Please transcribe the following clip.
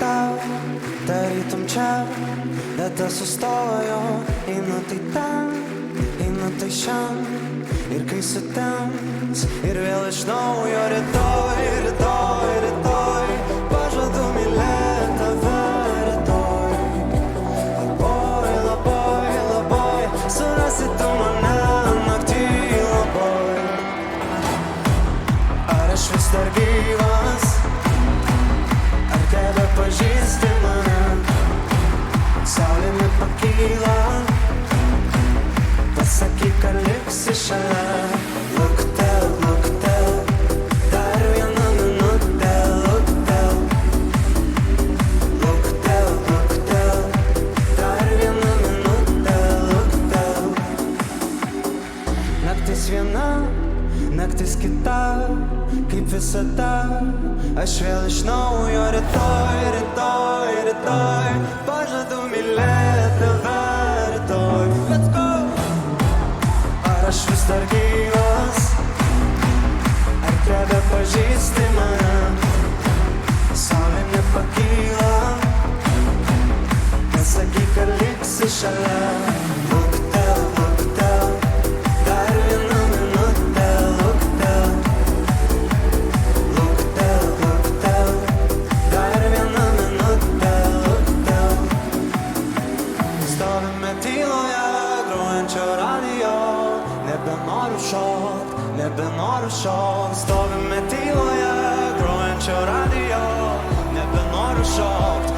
tau, tarytum čia, vieta sustojo, einu tai ten, einu tai šiam, ir kai sutems, ir vėl iš naujo rytoj, rytoj, rytoj, pažadu mylėti tave rytoj. Labai, labai, labai, surasi tu mane naktį labai. Ar aš vis dar gyvas, ar tebe pažįsti mane? Saulė nepakyla, pasakyk, ar liksi šalia. Luktel, luktel, dar vieną minutę. Luktel, luktel, luktel, dar vieną minutę. Luktel. Naktis viena, naktis kita, kaip visada, aš vėl iš naujo rytoj, rytoj, rytoj, pažadu mylėti tave rytoj. Let's go! Ar aš vis dar gyvas, ar tebe pažįsti mane? Saulė nepakyla, pasakyk, ar liksi šalia. Luktel, luktel, dar vieną minutę. Luktel, luktel, luktel, dar vieną minutę. Luktel. Stovime tyloje grojančio radijo, nebenoriu šokt, nebenoriu šokt. Stovime tyloje grojančio radijo, nebenoriu šokt,